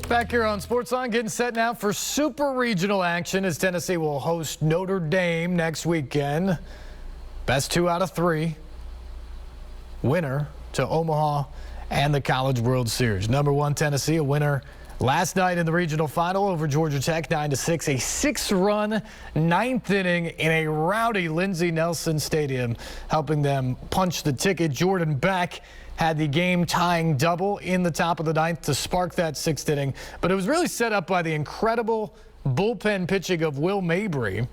Back here on SportsLine, getting set now for super regional action as Tennessee will host Notre Dame next weekend. Best 2 out of 3. Winner to Omaha and the College World Series. Number 1 Tennessee, a winner last night in the regional final over Georgia Tech, 9-6. A 6-run 9th inning in a rowdy Lindsey Nelson Stadium, helping them punch the ticket. Jordan Beck had the game-tying double in the top of the 9th to spark that 6th inning. But it was really set up by the incredible bullpen pitching of Will Mabry.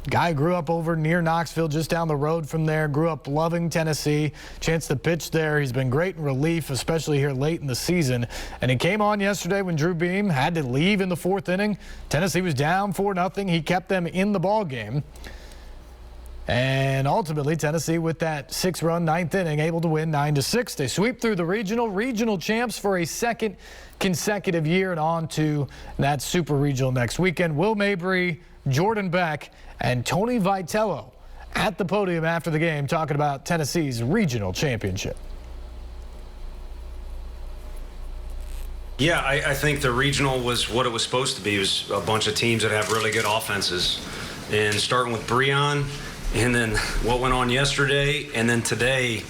Guy grew up over near Knoxville, just down the road from there, grew up loving Tennessee. Chance to pitch there. He's been great in relief, especially here late in the season. And he came on yesterday when Drew Beam had to leave in the 4th inning. Tennessee was down 4-0. He kept them in the ball game. And ultimately, Tennessee, with that 6-run 9th inning, able to win 9-6. They sweep through the regional champs for a 2nd consecutive year, and on to that super regional next weekend. Will Mabry, Jordan Beck, and Tony Vitello at the podium after the game talking about Tennessee's regional championship. Yeah, I think the regional was what it was supposed to be. It was a bunch of teams that have really good offenses. And starting with Breon, and then what went on yesterday, and then today,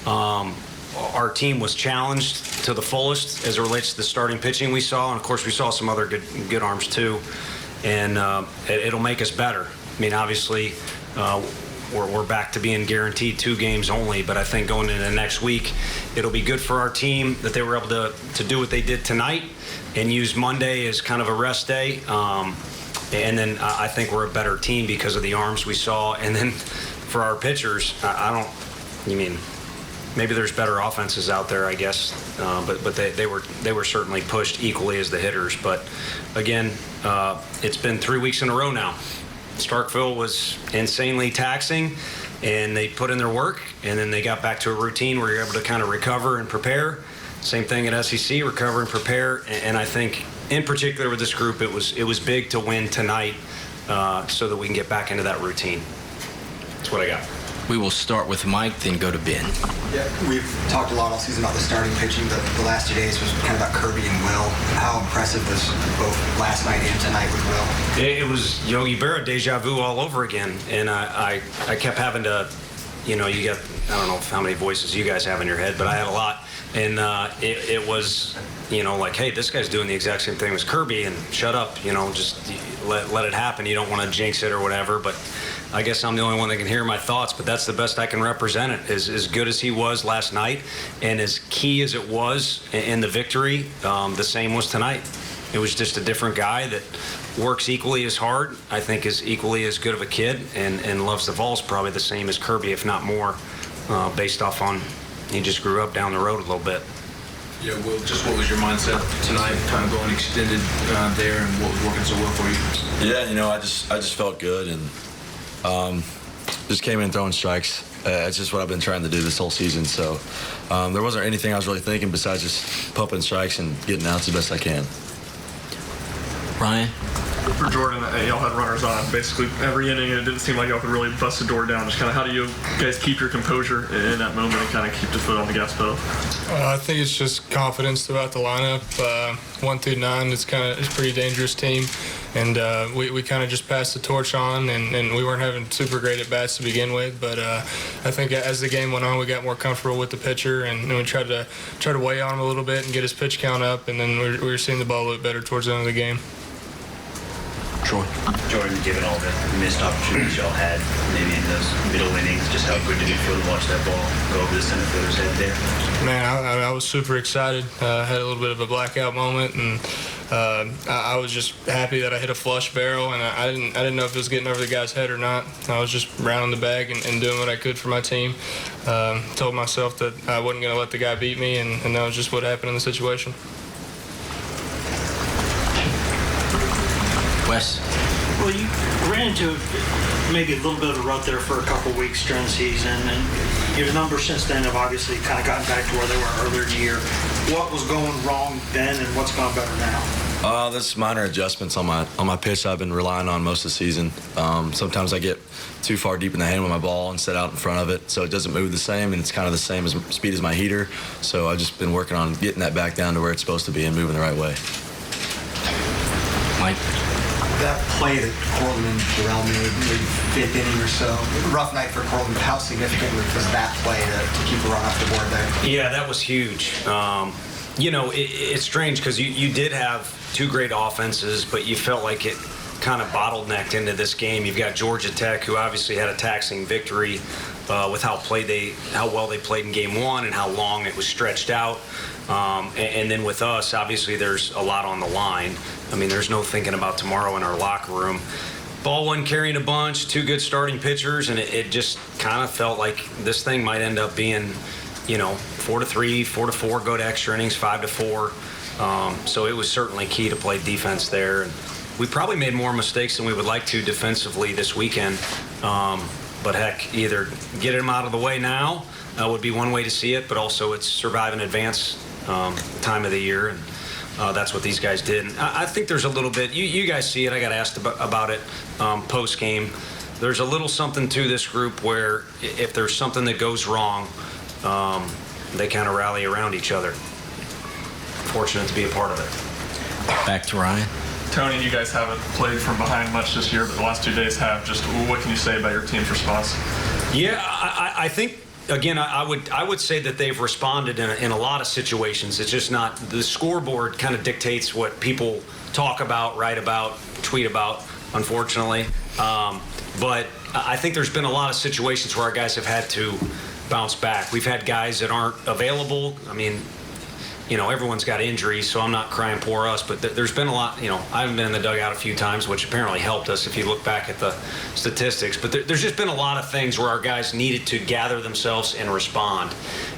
our team was challenged to the fullest as it relates to the starting pitching we saw. And, of course, we saw some other good arms, too. And it'll make us better. I mean, obviously, we're back to being guaranteed 2 games only, but I think going into next week, it'll be good for our team that they were able to do what they did tonight and use Monday as kind of a rest day. And then I think we're a better team because of the arms we saw. And then for our pitchers, maybe there's better offenses out there, I guess, but they were certainly pushed equally as the hitters. But again, it's been 3 weeks in a row now. Starkville was insanely taxing, and they put in their work, and then they got back to a routine where you're able to kind of recover and prepare. Same thing at SEC, recover and prepare. And I think, in particular with this group, it was big to win tonight so that we can get back into that routine. That's what I got. We will start with Mike, then go to Ben. Yeah, we've talked a lot all season about the starting pitching, but the last 2 days was kind of about Kirby and Will. How impressive was both last night and tonight with Will? It was Yogi Berra deja vu all over again, and I kept having to, you got, I don't know how many voices you guys have in your head, but I had a lot, and it was, like, hey, this guy's doing the exact same thing as Kirby, and shut up, just let it happen. You don't want to jinx it or whatever, but I guess I'm the only one that can hear my thoughts, but that's the best I can represent it. As good as he was last night and as key as it was in the victory, the same was tonight. It was just a different guy that works equally as hard, I think is equally as good of a kid, and loves the Vols probably the same as Kirby, if not more, based off on he just grew up down the road a little bit. Yeah, well, just what was your mindset tonight, kind of going extended there, and what was working so well for you? Yeah, I just felt good and just came in throwing strikes. It's just what I've been trying to do this whole season. So there wasn't anything I was really thinking besides just pumping strikes and getting outs the best I can. Ryan? For Jordan, y'all had runners on basically every inning, and it didn't seem like y'all could really bust the door down. Just kind of how do you guys keep your composure in that moment and kind of keep the foot on the gas pedal? I think it's just confidence throughout the lineup. 1 through 9, it's a pretty dangerous team, and we kind of just passed the torch on, and we weren't having super great at bats to begin with. But I think as the game went on, we got more comfortable with the pitcher, and we tried to weigh on him a little bit and get his pitch count up, and then we were seeing the ball look better towards the end of the game. Troy. Jordan, given all the missed opportunities y'all had, maybe in those middle innings, just how good did you feel to watch that ball go over the center fielder's head there? Man, I was super excited. Had a little bit of a blackout moment, and I was just happy that I hit a flush barrel, and I didn't know if it was getting over the guy's head or not. I was just rounding the bag and doing what I could for my team. Told myself that I wasn't going to let the guy beat me, and that was just what happened in the situation. Wes. Well, you ran into maybe a little bit of a rut there for a couple of weeks during the season, and your numbers since then have obviously kind of gotten back to where they were earlier in the year. What was going wrong then, and what's gone better now? There's minor adjustments on my pitch I've been relying on most of the season. Sometimes I get too far deep in the hand with my ball and set out in front of it, so it doesn't move the same, and it's kind of the same as speed as my heater. So I've just been working on getting that back down to where it's supposed to be and moving the right way. Mike? That play that Cortland and Jarrell made, maybe fifth inning or so, rough night for Cortland, but how significant was that play to keep a run off the board there? Yeah, that was huge. You know, it's strange because you did have two great offenses, but you felt like it kind of bottlenecked into this game. You've got Georgia Tech, who obviously had a taxing victory with how well they played in game one and how long it was stretched out. And then with us, obviously there's a lot on the line. I mean, there's no thinking about tomorrow in our locker room. Ball wasn't carrying a bunch, two good starting pitchers, and it just kind of felt like this thing might end up being, you know, 4-3, 4-4, go to extra innings, 5-4. So it was certainly key to play defense there. And we probably made more mistakes than we would like to defensively this weekend. But heck, either get them out of the way now would be one way to see it, but also it's survive in advance time of the year, and that's what these guys did. And I think there's a little bit, you guys see it, I got asked about it post-game. There's a little something to this group where if there's something that goes wrong, they kind of rally around each other. Fortunate to be a part of it. Back to Ryan. Tony, you guys haven't played from behind much this year, but the last 2 days have. Just what can you say about your team's response? Yeah, I think, again, I would say that they've responded in a lot of situations. It's just not, the scoreboard kind of dictates what people talk about, write about, tweet about, unfortunately. But I think there's been a lot of situations where our guys have had to bounce back. We've had guys that aren't available. I mean, you know, everyone's got injuries, so I'm not crying poor us, but there's been a lot, you know, I haven't been in the dugout a few times, which apparently helped us if you look back at the statistics, but there's just been a lot of things where our guys needed to gather themselves and respond,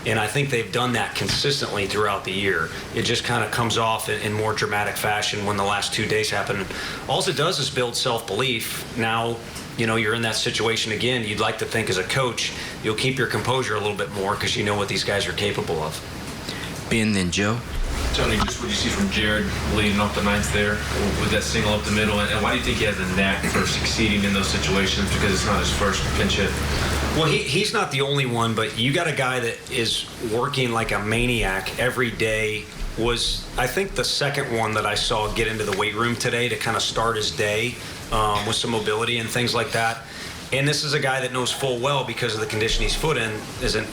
and I think they've done that consistently throughout the year. It just kind of comes off in more dramatic fashion when the last 2 days happen. All it does is build self-belief. Now, you know, you're in that situation again. You'd like to think as a coach, you'll keep your composure a little bit more because you know what these guys are capable of. Ben, then Joe. Tony, just what you see from Jared leading off the ninth there with that single up the middle, and why do you think he has a knack for succeeding in those situations? Because it's not his first pinch hit. Well, he's not the only one, but you got a guy that is working like a maniac every day. Was, I think, the second one that I saw get into the weight room today to kind of start his day with some mobility and things like that. And this is a guy that knows full well, because of the condition he's put in,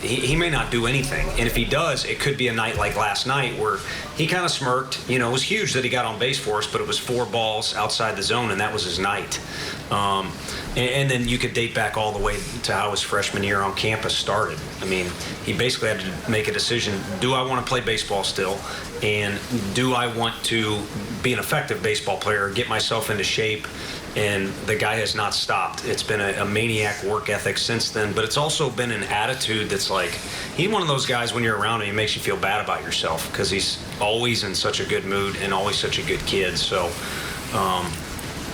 he may not do anything. And if he does, it could be a night like last night where he kind of smirked. You know, it was huge that he got on base for us, but it was 4 balls outside the zone, and that was his night. And then you could date back all the way to how his freshman year on campus started. I mean, he basically had to make a decision. Do I want to play baseball still? And do I want to be an effective baseball player, get myself into shape? And the guy has not stopped. It's been a maniac work ethic since then, but it's also been an attitude that's like, he's one of those guys when you're around him, he makes you feel bad about yourself because he's always in such a good mood and always such a good kid. So,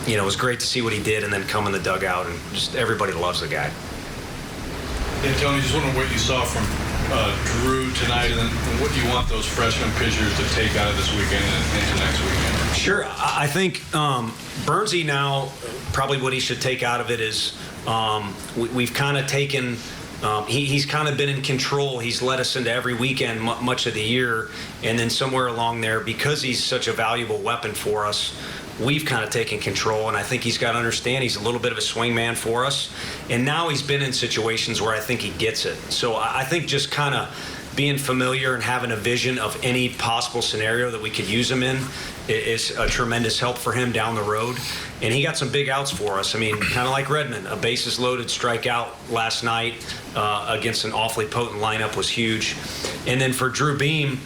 you know, it was great to see what he did and then come in the dugout, and just everybody loves the guy. Yeah, Tony, just wondering what you saw from Drew tonight, and then what do you want those freshman pitchers to take out of this weekend and into next weekend? Sure. I think Burnsy now, probably what he should take out of it is we've kind of taken he's kind of been in control. He's led us into every weekend much of the year, and then somewhere along there, because he's such a valuable weapon for us, we've kind of taken control, and I think he's got to understand he's a little bit of a swing man for us, and now he's been in situations where I think he gets it. So I think just kind of being familiar and having a vision of any possible scenario that we could use him in is a tremendous help for him down the road. And he got some big outs for us. I mean, kind of like Redmond, a bases loaded strikeout last night against an awfully potent lineup was huge. And then for Drew Beam,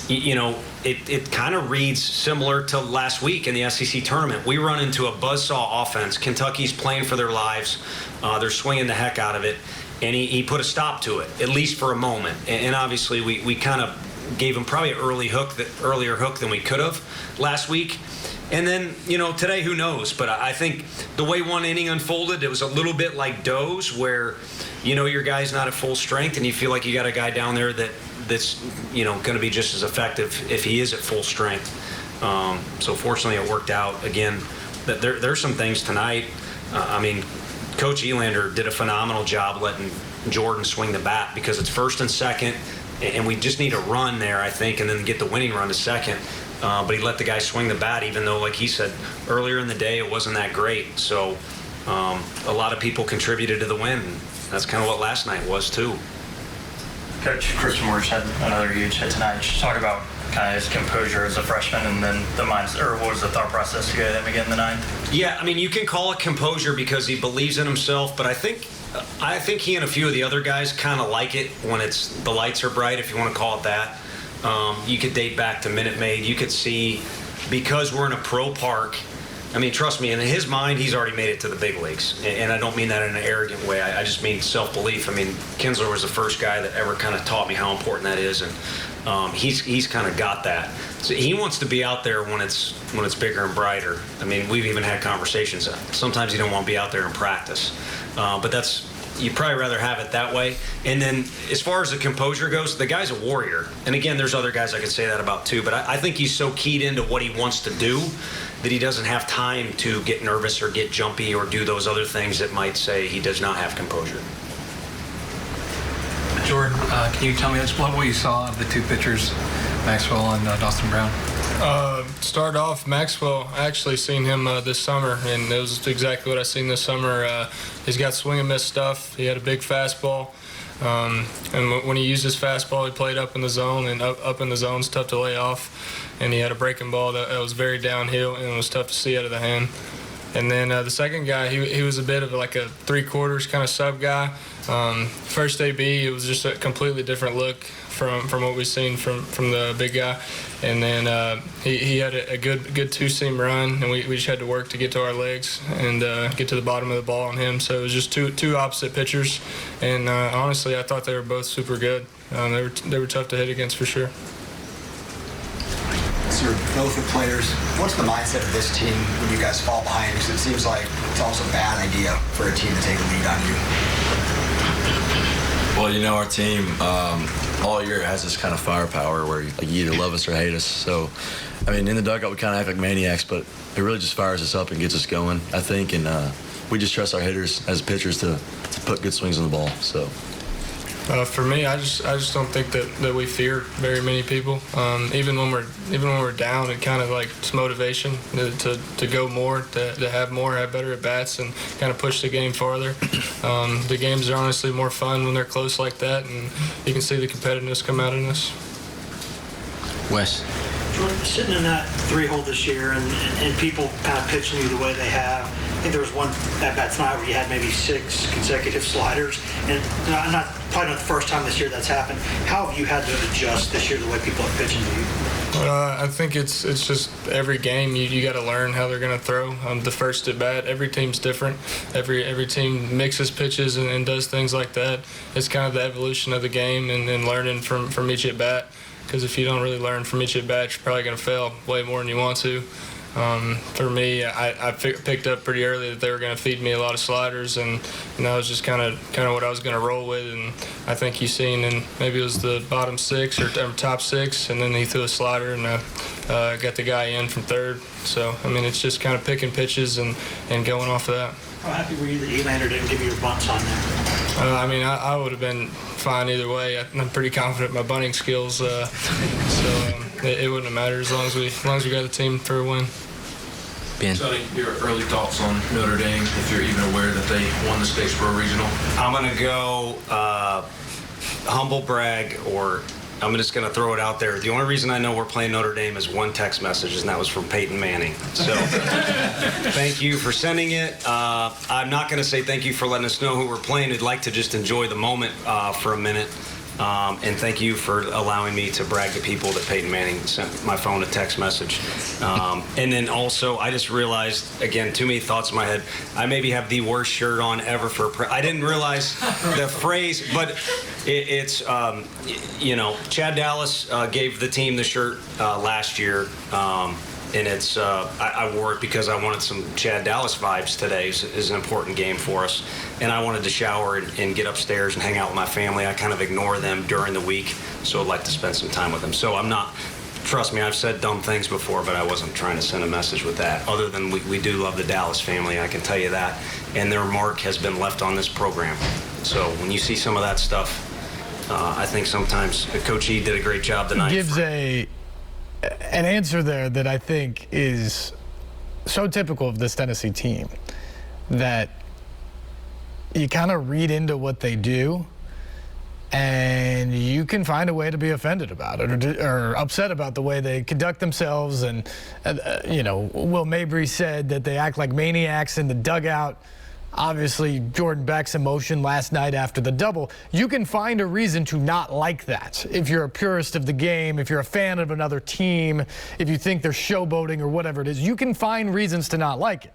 you know, it kind of reads similar to last week in the SEC tournament. We run into a buzzsaw offense. Kentucky's playing for their lives. They're swinging the heck out of it. And he put a stop to it, at least for a moment. And obviously we kind of gave him probably an earlier hook than we could have last week. And then, today, who knows? But I think the way one inning unfolded, it was a little bit like Doe's, where, your guy's not at full strength, and you feel like you got a guy down there that's going to be just as effective if he is at full strength. So fortunately, it worked out. Again, that there's some things tonight. Coach Elander did a phenomenal job letting Jordan swing the bat, because it's first and second, and we just need a run there, I think, and then get the winning run to second. But he let the guy swing the bat, even though, like he said, earlier in the day it wasn't that great. So a lot of people contributed to the win. That's kind of what last night was, too. Coach Christian Morris had another huge hit tonight. Just talk about kind of his composure as a freshman, and then what was the thought process to get him again in the ninth? Yeah, you can call it composure because he believes in himself, but I think he and a few of the other guys kind of like it when the lights are bright, if you want to call it that. You could date back to Minute Maid. You could see, because we're in a pro park, trust me, in his mind, he's already made it to the big leagues. And I don't mean that in an arrogant way. I just mean self-belief. Kinsler was the first guy that ever kind of taught me how important that is. And he's kind of got that. So he wants to be out there when it's bigger and brighter. We've even had conversations. Sometimes you don't want to be out there in practice. But you'd probably rather have it that way. And then as far as the composure goes, the guy's a warrior. And again, there's other guys I could say that about too, but I think he's so keyed into what he wants to do that he doesn't have time to get nervous or get jumpy or do those other things that might say he does not have composure. Jordan, can you tell me what you saw of the two pitchers, Maxwell and Dawson Brown? Start off, Maxwell, I actually seen him this summer, and it was exactly what I seen this summer. He's got swing and miss stuff. He had a big fastball, and when he used his fastball, he played up in the zone, and up in the zone's tough to lay off. And he had a breaking ball that was very downhill, and it was tough to see out of the hand. And then the second guy, he was a bit of like a three-quarters kind of sub guy. First AB, it was just a completely different look from what we've seen from the big guy. And then he had a good two-seam run, and we just had to work to get to our legs and get to the bottom of the ball on him. So it was just two opposite pitchers. And honestly, I thought they were both super good. They were tough to hit against for sure. So you're both the players. What's the mindset of this team when you guys fall behind? Because it seems like it's almost a bad idea for a team to take a lead on you. Well, our team all year has this kind of firepower where you either love us or hate us. So, in the dugout we kind of act like maniacs, but it really just fires us up and gets us going, I think. And we just trust our hitters as pitchers to put good swings on the ball. So. For me, I just don't think that we fear very many people. Even when we're down, it kind of like it's motivation to go more, to have better at bats, and kind of push the game farther. The games are honestly more fun when they're close like that, and you can see the competitiveness come out in us. Wes. Jordan, sitting in that 3-hole this year, and people kind of pitching you the way they have. I think there was one at-bat tonight where you had maybe 6 consecutive sliders, and probably not the first time this year that's happened. How have you had to adjust this year the way people are pitching to you? I think it's just every game you got to learn how they're going to throw. The first at bat, every team's different. Every team mixes pitches and does things like that. It's kind of the evolution of the game and learning from each at bat. Because if you don't really learn from each at bat, you're probably going to fail way more than you want to. For me, I picked up pretty early that they were going to feed me a lot of sliders, and that was just kind of what I was going to roll with. And I think you seen, and maybe it was the bottom 6 or top 6, and then he threw a slider, and got the guy in from third. So it's just kind of picking pitches and going off of that. How happy were you that Elander didn't give you your bunts on there? I would have been fine either way. I'm pretty confident in my bunting skills, so it wouldn't have mattered as long as we got the team for a win. Ben. Sonny, your early thoughts on Notre Dame, if you're even aware that they won the Statesboro Regional? I'm going to go humble brag, or I'm just going to throw it out there. The only reason I know we're playing Notre Dame is one text message, and that was from Peyton Manning. So thank you for sending it. I'm not going to say thank you for letting us know who we're playing. I'd like to just enjoy the moment for a minute. And thank you for allowing me to brag to people that Peyton Manning sent my phone a text message. And then also, I just realized, again, too many thoughts in my head. I maybe have the worst shirt on ever for I didn't realize the phrase, but it's, Chad Dallas gave the team the shirt last year. And it's I wore it because I wanted some Chad Dallas vibes today. Is an important game for us, and I wanted to shower and get upstairs and hang out with my family. I kind of ignore them during the week, so I'd like to spend some time with them. So I'm not. Trust me, I've said dumb things before, but I wasn't trying to send a message with that. Other than we do love the Dallas family, I can tell you that, and their mark has been left on this program. So when you see some of that stuff, I think sometimes Coach E did a great job tonight. Gives an answer there that I think is so typical of this Tennessee team, that you kind of read into what they do and you can find a way to be offended about it or upset about the way they conduct themselves. And, Will Mabry said that they act like maniacs in the dugout. Obviously, Jordan Beck's emotion last night after the double. You can find a reason to not like that. If you're a purist of the game, if you're a fan of another team, if you think they're showboating or whatever it is, you can find reasons to not like it.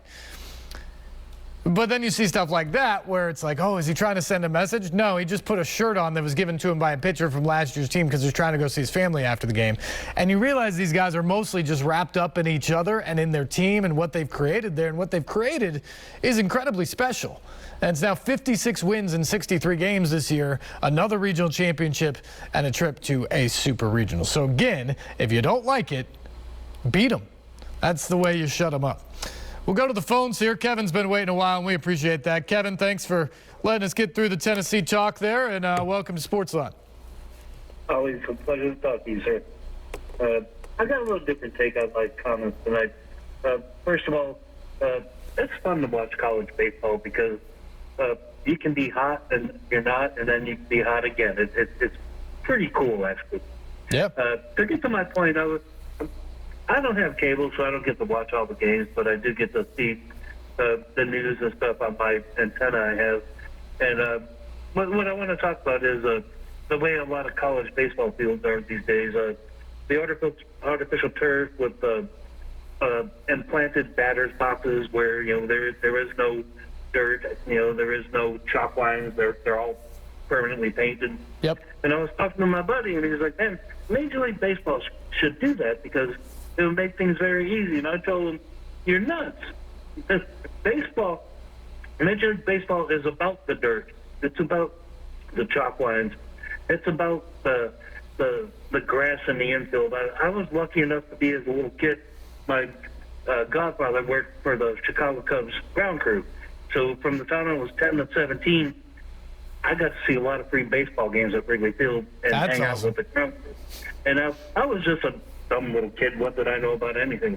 But then you see stuff like that where it's like, oh, is he trying to send a message? No, he just put a shirt on that was given to him by a pitcher from last year's team because he's trying to go see his family after the game. And you realize these guys are mostly just wrapped up in each other and in their team and what they've created there. And what they've created is incredibly special. And it's now 56 wins in 63 games this year, another regional championship, and a trip to a super regional. So again, if you don't like it, beat them. That's the way you shut them up. We'll go to the phones here. Kevin's been waiting a while, and we appreciate that. Kevin, thanks for letting us get through the Tennessee talk there, and welcome to SportsLine. Always a pleasure to talk to you, sir. I got a little different take on my comments tonight. First of all, it's fun to watch college baseball because you can be hot and you're not, and then you can be hot again. It's pretty cool, actually. Yep. To get to my point, I don't have cable, so I don't get to watch all the games, but I do get to see the news and stuff on my antenna I have. And what I want to talk about is the way a lot of college baseball fields are these days. The artificial turf with implanted batters boxes where there is no dirt, there is no chalk lines. They're all permanently painted. Yep. And I was talking to my buddy, and he was like, "Man, Major League Baseball should do that because it would make things very easy." And I told him, "You're nuts. Baseball, Major League Baseball is about the dirt. It's about the chalk lines. It's about the grass in the infield." I was lucky enough to be, as a little kid, my godfather worked for the Chicago Cubs ground crew. So from the time I was 10 to 17, I got to see a lot of free baseball games at Wrigley Field and hang out with the ground crew. And I was just a dumb little kid. What did I know about anything?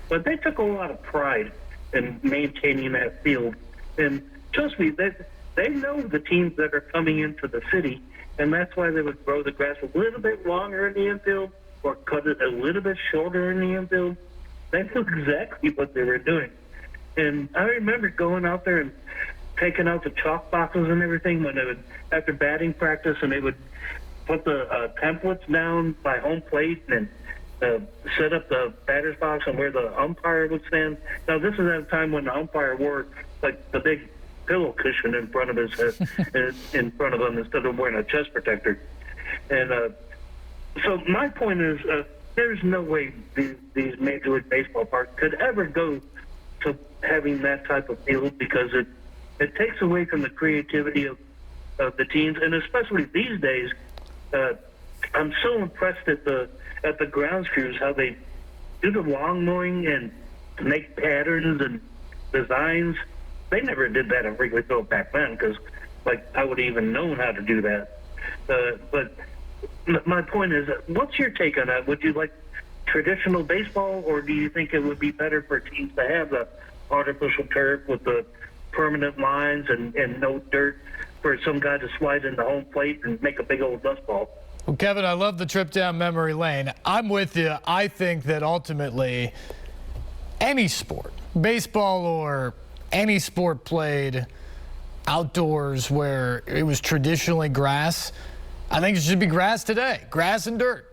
But they took a lot of pride in maintaining that field. And trust me, they know the teams that are coming into the city, and that's why they would grow the grass a little bit longer in the infield or cut it a little bit shorter in the infield. They knew exactly what they were doing. And I remember going out there and taking out the chalk boxes and everything when they would, after batting practice, and they would put the templates down by home plate and set up the batter's box and where the umpire would stand. Now, this is at a time when the umpire wore like the big pillow cushion in front of his head, in front of him, instead of wearing a chest protector. And so my point is, there's no way these Major League Baseball parks could ever go to having that type of field because it takes away from the creativity of the teams, and especially these days. I'm so impressed at the grounds crews, how they do the lawn mowing and make patterns and designs. They never did that at Wrigley Field back then because, I would have even known how to do that. But my point is, what's your take on that? Would you like traditional baseball, or do you think it would be better for teams to have the artificial turf with the permanent lines and no dirt for some guy to slide in the home plate and make a big old dust ball? Well, Kevin, I love the trip down memory lane. I'm with you. I think that ultimately any sport, baseball or any sport played outdoors where it was traditionally grass, I think it should be grass today, grass and dirt.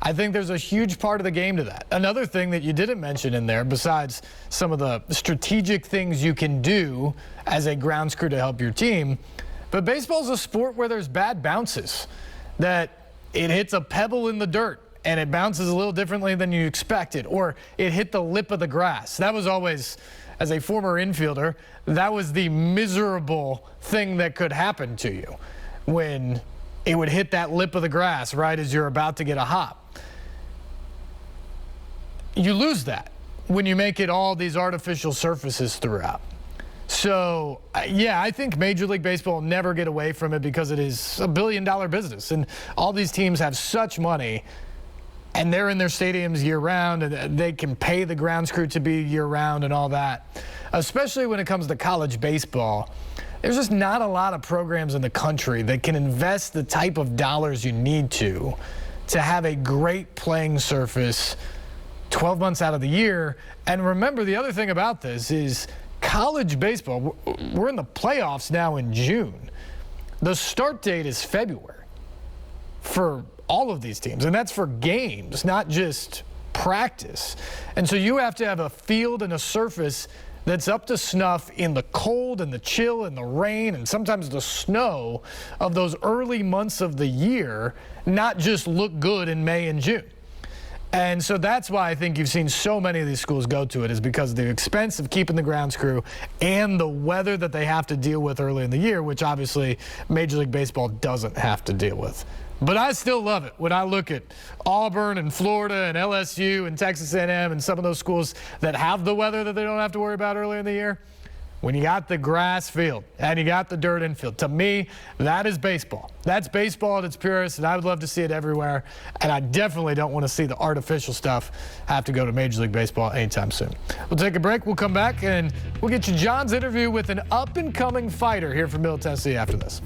I think there's a huge part of the game to that. Another thing that you didn't mention in there, besides some of the strategic things you can do as a grounds crew to help your team, but baseball's a sport where there's bad bounces, that it hits a pebble in the dirt and it bounces a little differently than you expected, or it hit the lip of the grass. That was always, as a former infielder, that was the miserable thing that could happen to you when it would hit that lip of the grass right as you're about to get a hop. You lose that when you make it all these artificial surfaces throughout. So, yeah, I think Major League Baseball will never get away from it because it is a billion-dollar business. And all these teams have such money, and they're in their stadiums year-round, and they can pay the grounds crew to be year-round and all that. Especially when it comes to college baseball, there's just not a lot of programs in the country that can invest the type of dollars you need to have a great playing surface 12 months out of the year. And remember, the other thing about this is college baseball, we're in the playoffs now in June. The start date is February for all of these teams, and that's for games, not just practice. And so you have to have a field and a surface that's up to snuff in the cold and the chill and the rain and sometimes the snow of those early months of the year, not just look good in May and June. And so that's why I think you've seen so many of these schools go to it, is because of the expense of keeping the grounds crew and the weather that they have to deal with early in the year, which obviously Major League Baseball doesn't have to deal with. But I still love it when I look at Auburn and Florida and LSU and Texas A&M and some of those schools that have the weather that they don't have to worry about early in the year. When you got the grass field and you got the dirt infield, to me, that is baseball. That's baseball at its purest, and I would love to see it everywhere. And I definitely don't want to see the artificial stuff have to go to Major League Baseball anytime soon. We'll take a break. We'll come back, and we'll get you John's interview with an up-and-coming fighter here from Middle Tennessee after this.